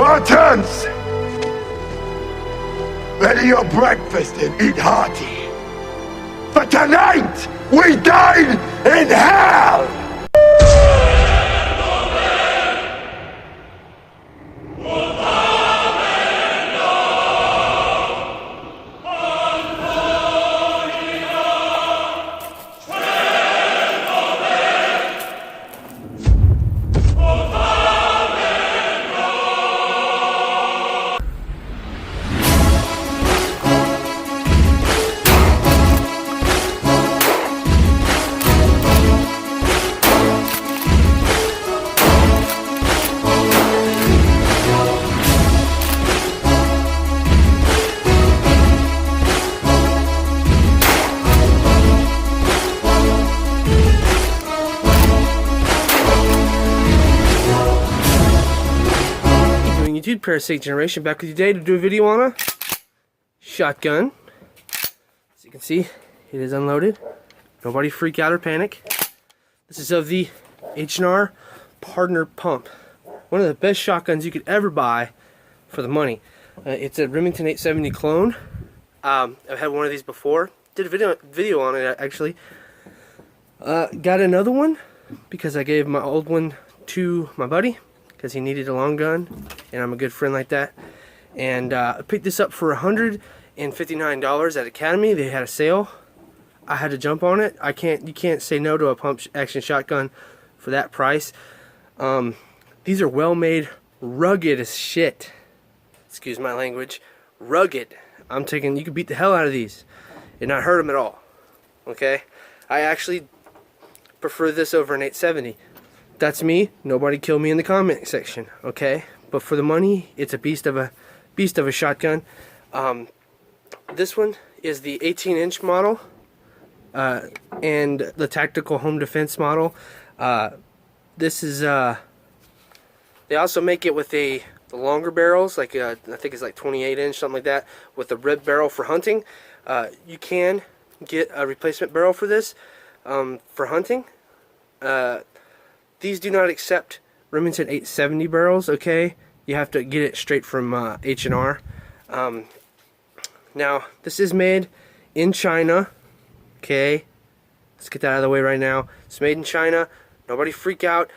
Spartans! Ready your breakfast and eat hearty. For tonight, we dine in hell! YouTube, Parasite Generation, back with you today to do a video on a shotgun. As you can see, it is unloaded. Nobody freak out or panic. This is of the H&R Pardner pump. One of the best shotguns you could ever buy for the money. It's a Remington 870 clone. I've had one of these before. Did a video on it actually. Got another one because I gave my old one to my buddy because he needed a long gun, and I'm a good friend like that. And I picked this up for $159 at Academy. They had a sale. I had to jump on it. You can't say no to a pump action shotgun for that price. These are well made, rugged as shit. Excuse my language. Rugged. You could beat the hell out of these and not hurt them at all. Okay? I actually prefer this over an 870. That's me. Nobody kill me in the comment section, okay? But for the money, it's a beast of a shotgun. This one is the 18-inch model and the tactical home defense model. This is they also make it with the longer barrels, like I think it's like 28-inch, something like that, with a rib barrel for hunting. You can get a replacement barrel for this for hunting. These do not accept Remington 870 barrels, okay? You have to get it straight from H&R. Now, this is made in China, okay? Let's get that out of the way right now. It's made in China. Nobody freak out.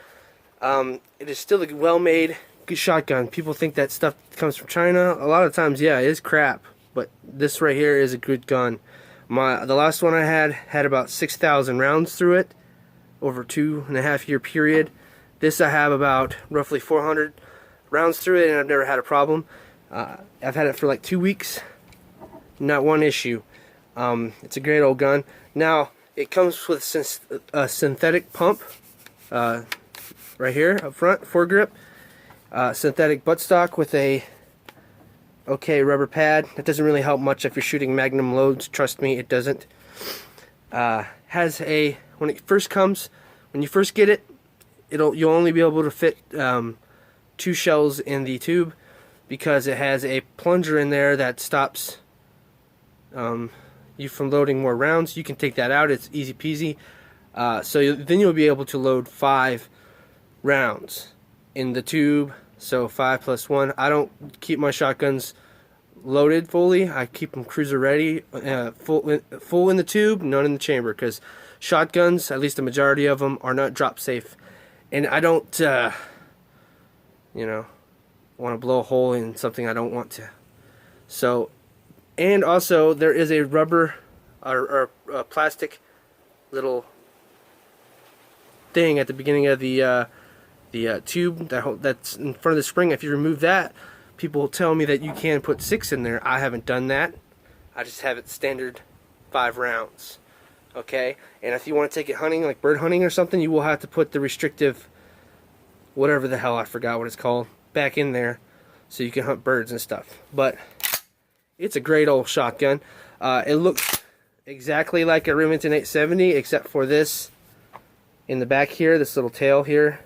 It is still a well-made, good shotgun. People think that stuff comes from China. A lot of times, yeah, it is crap. But this right here is a good gun. The last one I had about 6,000 rounds through it over a 2.5 year period. This I have about roughly 400 rounds through it, and I've never had a problem. I've had it for like 2 weeks, not one issue. It's a great old gun. Now it comes with a synthetic pump right here up front, foregrip, synthetic buttstock with a rubber pad. That doesn't really help much if you're shooting magnum loads. Trust me, it doesn't. When it first comes, when you first get it, you'll only be able to fit 2 shells in the tube because it has a plunger in there that stops you from loading more rounds. You can take that out; it's easy peasy. Then you'll be able to load 5 rounds in the tube. So 5 plus 1. I don't keep my shotguns loaded fully. I keep them cruiser ready, full in the tube, none in the chamber, because shotguns, at least the majority of them, are not drop safe, and I don't want to blow a hole in something I don't want to. So, and also there is a rubber or a plastic little thing at the beginning of the tube that's in front of the spring. If you remove that, people tell me that you can put 6 in there. I haven't done that. I just have it standard 5 rounds. Okay, and if you want to take it hunting, like bird hunting or something, you will have to put the restrictive, whatever the hell, I forgot what it's called, back in there so you can hunt birds and stuff. But it's a great old shotgun. It looks exactly like a Remington 870, except for this in the back here, this little tail here.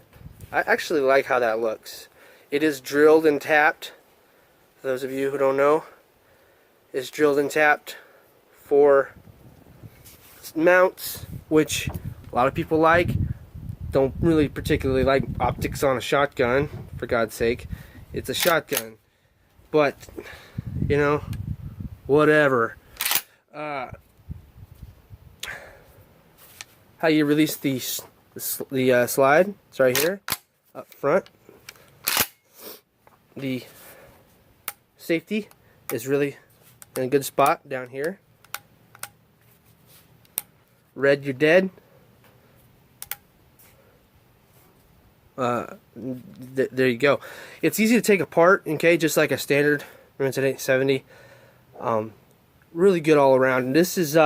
I actually like how that looks. It is drilled and tapped. For those of you who don't know, it's drilled and tapped for mounts, which a lot of people like. Don't really particularly like optics on a shotgun, for God's sake. It's a shotgun. But, you know, whatever. How you release the slide? It's right here, up front. The safety is really in a good spot down here. Red, you're dead. There you go. It's easy to take apart, okay, just like a standard Remington 870. Really good all around. And this is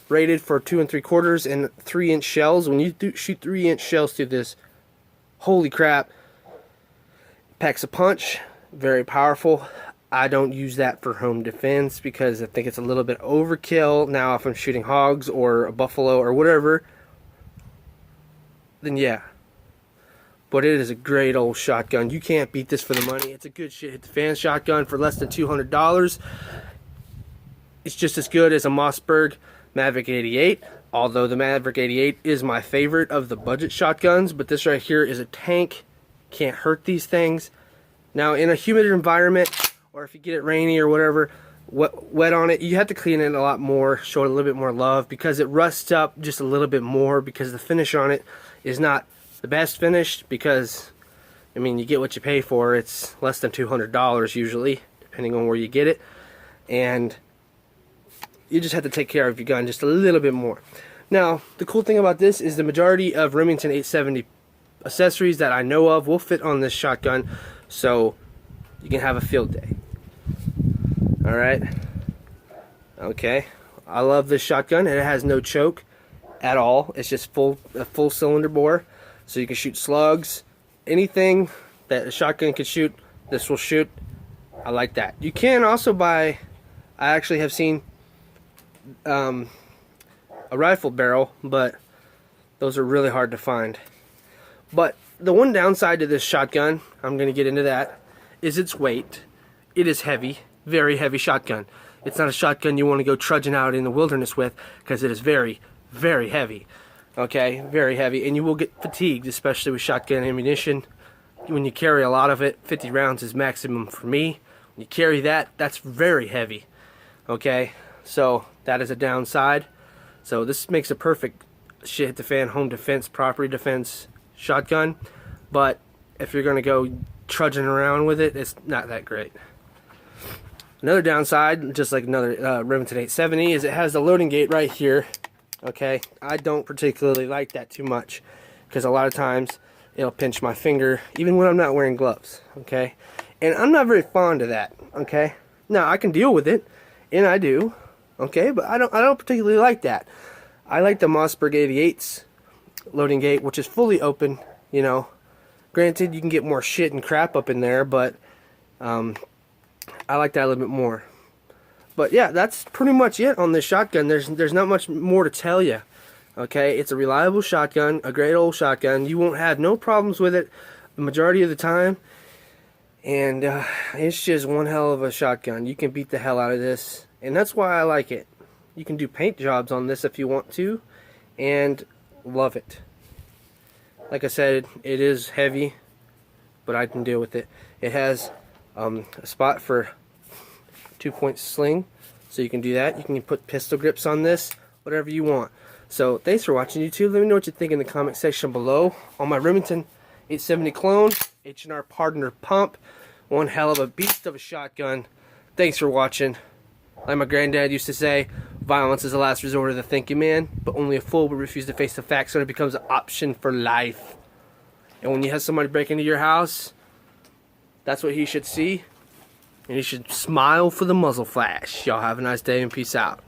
rated for 2 3/4 and 3-inch shells. When you shoot 3-inch shells through this, holy crap, packs a punch. Very powerful. I don't use that for home defense because I think it's a little bit overkill. Now if I'm shooting hogs or a buffalo or whatever, then yeah. But it is a great old shotgun. You can't beat this for the money. It's a good shit hit the fan shotgun for less than $200. It's just as good as a Mossberg Maverick 88, although the Maverick 88 is my favorite of the budget shotguns. But this right here is a tank. Can't hurt these things. Now in a humid environment, or if you get it rainy or whatever, wet on it, you have to clean it a lot more, show it a little bit more love, because it rusts up just a little bit more, because the finish on it is not the best finish, because I mean, you get what you pay for. It's less than $200 usually, depending on where you get it, and you just have to take care of your gun just a little bit more. Now the cool thing about this is the majority of Remington 870 accessories that I know of will fit on this shotgun, so you can have a field day. Alright, okay, I love this shotgun, and it has no choke at all. It's just a full cylinder bore, so you can shoot slugs, anything that a shotgun can shoot, this will shoot. I like that. You can also buy, I actually have seen a rifle barrel, but those are really hard to find. But the one downside to this shotgun, I'm going to get into that, is its weight. It is heavy, very heavy shotgun. It's not a shotgun you want to go trudging out in the wilderness with, because it is very, very heavy. Okay, very heavy, and you will get fatigued, especially with shotgun ammunition. When you carry a lot of it, 50 rounds is maximum for me. When you carry that, that's very heavy. Okay, so that is a downside. So this makes a perfect shit hit the fan, home defense, property defense shotgun. But if you're going to go trudging around with it, it's not that great. Another downside, just like another Remington 870, is it has the loading gate right here. Okay, I don't particularly like that too much, because a lot of times it'll pinch my finger even when I'm not wearing gloves. Okay, and I'm not very fond of that. Okay, now I can deal with it, and I do. Okay, but I don't particularly like that. I like the Mossberg 88's loading gate, which is fully open. You know, granted you can get more shit and crap up in there, but I like that a little bit more. But yeah, that's pretty much it on this shotgun. There's not much more to tell you. Okay, it's a reliable shotgun, a great old shotgun. You won't have no problems with it the majority of the time. And it's just one hell of a shotgun. You can beat the hell out of this, and that's why I like it. You can do paint jobs on this if you want to, and love it. Like I said, it is heavy, but I can deal with it. It has a spot for 2-point sling, so you can do that. You can put pistol grips on this, whatever you want. So thanks for watching, YouTube. Let me know what you think in the comment section below on my Remington 870 clone, H&R Pardner pump. One hell of a beast of a shotgun. Thanks for watching. Like my granddad used to say, violence is the last resort of the thinking man, but only a fool will refuse to face the facts when it becomes an option for life. And when you have somebody break into your house, that's what he should see. And he should smile for the muzzle flash. Y'all have a nice day and peace out.